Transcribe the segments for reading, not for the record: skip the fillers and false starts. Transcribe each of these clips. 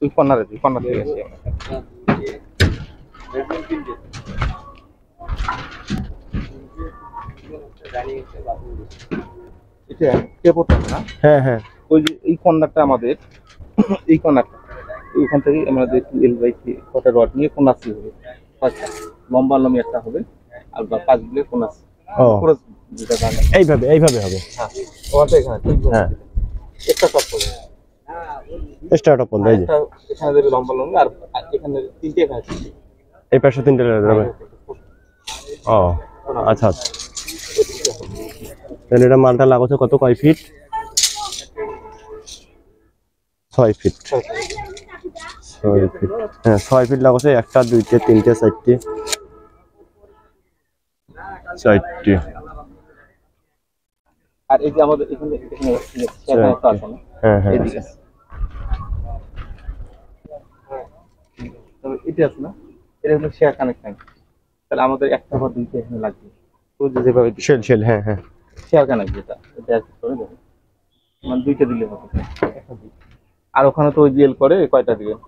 তুই কর্নারে তুই কর্নার থেকে আসি এটা কে পড়তে না? হ্যাঁ হ্যাঁ, ওই যে এই কর্নারটা আমাদের, এই কর্নারটা ওইখান থেকে আমাদের 2L/3 কটা রড নিয়ে কোনাসি হবে, লম্বা লম্বি একটা হবে আর পাঁচগুলো কোনাসি। এইভাবে এইভাবে হবে। হ্যাঁ ওটা এখানে হ্যাঁ একটা সব করে স্টার্ট অপন এই যে এখানে দেবে লম্বা লম্বি আর এখানে তিনটে এখানে এই পাশে তিনটে দেবে। ও আচ্ছা আচ্ছা, তাহলে এটা মালটা লাগাচ্ছে কত, কয় ফিট? 6 ফিট। 6 ফিট, হ্যাঁ 6 ফিট লাগাচ্ছে। একটা দুইটে তিনটে চারটে চারটে। আর এই যে আমাদের এখানে আছে না? হ্যাঁ হ্যাঁ এদিকে তবে এটা আছে না, এটা হলো শেয়ার কানেকশন। তাহলে আমাদের একটা বা দুইটা এখানে লাগবে। তো যেভাবে শেল শেল, হ্যাঁ হ্যাঁ শেয়ার কানেক্ট যেটা এটা অ্যাড করে দেবো, মানে দুইটা দিলে হবে। আর ওখানে তো ওই এল করে কয়টা দিবেন?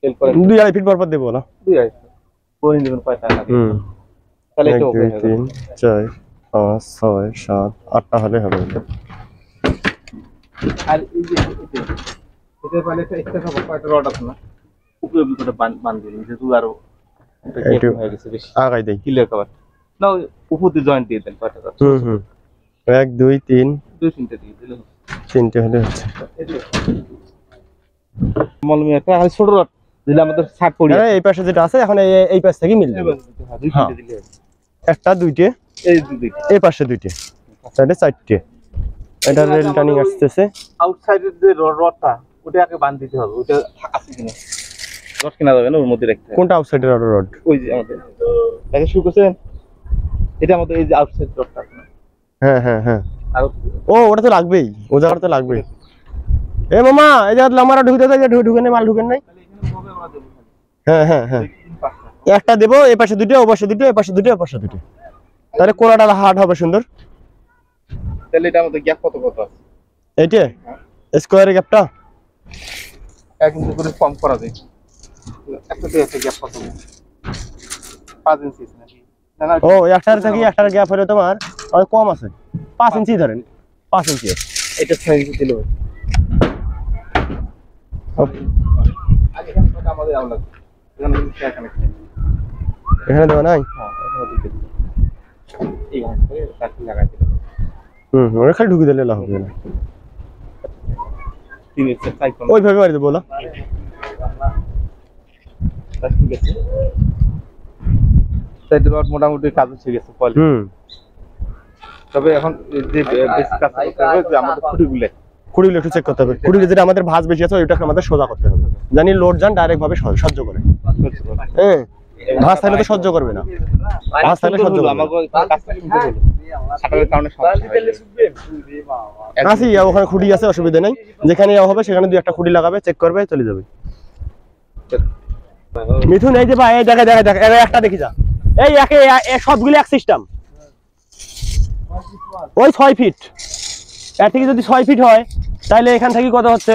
এল করে 2.5 ফিট পর পর দেবো না? 2.5 বইন দিবেন কয়টা লাগবে? তাহলে এটা 1 ওকে 2 হবে। 3 4 5 6 7 8টা হলে হবে। আর এই যে এটা পালে একটা সব কয়টা রড আছে না, উপরে উপরে বাঁধ দিবেন যেহেতু আরো একটু হয়ে গেছে বেশি আগাই দেই। ক্লিয়ার কভার না, উপর দিয়ে জয়েন্ট দিয়ে দেন কয়টা রড। 1 2 3 2-3টে দিয়ে দিলে হবে। 3টে হলে হচ্ছে। মলমি একটা আর ছোট রড দিলে আমাদের 60 পড়ি। আরে এই পাশে যেটা আছে এখন এই পাশ থেকে মিল যাবে। হ্যাঁ 2-3টে দিলে হবে। একটা দুইটে এই দুই এই পাশে দুইটে তাহলে চারটে। এটা রেল টার্নিং আসতেছে। আউটসাইডের যে রডটা ওটাকে বাঁধ দিতে হবে, ওটা আছে কিনা রড কিনা যাবে না ওর মধ্যে রাখতে হবে। কোনটা আউটসাইডের রড? ওই যে আমাদের দেখে শুরু করছেন, এটা আমাদের এই যে আউটসাইড রডটা আছে না। হ্যাঁ হ্যাঁ হ্যাঁ, আর ও ওটা তো লাগবেই, ও জায়গাটা তো লাগবেই। এ মামা এই জায়গা লামারা ঢুকে দেয়, ঢুকে নেই, মাল ঢুকেন নাই। হ্যাঁ হ্যাঁ হ্যাঁ, একটা দেবো এই পাশে দুটো, ও পাশে দুটো, এই পাশে দুটো, এই পাশে দুটো, তাহলে কোনাটা হার্ড হবে সুন্দর। তাহলে এটা আমাদের গ্যাপ কত কত আছে? এইটা স্কোয়ারের গ্যাপটা 1 ইঞ্চি করে কম করা যায়। একটা দিয়ে একটা গ্যাপ কত? 5 ইঞ্চি নাকি? না না, ও একটার থেকে একটার গ্যাপ হলে তোমার অনেক কম আছে, 5 ইঞ্চি ধরেন, 5 ইঞ্চি। এটা 6 ইঞ্চি দিলে হবে। আগে এখানে কত আমাদের আলাদা এখানে শেয়ার কানেকশন এখানে দেওয়া নাই। হ্যাঁ এখানে দিতে এই গান করে কাটি লাগাই দিতে। ওরা খালি ঢুকে দিলে হবে না, 3 ইঞ্চি সাইজ কোন ওইভাবে মারি দেবো না। ঠিক আছে, সাইড রড মোটামুটি কাজ হয়ে গেছে পলি। তবে এখন যে বেসিক কাজ করতে হবে যে আমাদের খুঁটিগুলো একটু চেক করতে হবে। খুঁটিগুলো যেটা আমাদের ভাঁজ বেশি আছে ওইটাকে আমাদের সোজা করতে হবে, জানি লোড যান ডাইরেক্ট ভাবে সহ্য করে। হ্যাঁ ভাঁজ থাকলে তো সহ্য করবে না, ভাঁজ থাকলে সহ্য করবে না। আমাদের কাজটা সুন্দর হলো ছাটারের কারণে সমস্যা হয়। আসি ওখানে খুঁটি আছে, অসুবিধা নেই, যেখানে হবে সেখানে দুই একটা খুঁটি লাগাবে, চেক করবে, চলে যাবে। মিথুন এই যে ভাই এই দেখে দেখে দেখে একটা দেখি যা, এই একে সবগুলো এক সিস্টেম। ওই 6 ফিট, এর থেকে যদি 6 ফিট হয় তাহলে এখান থেকে কত হচ্ছে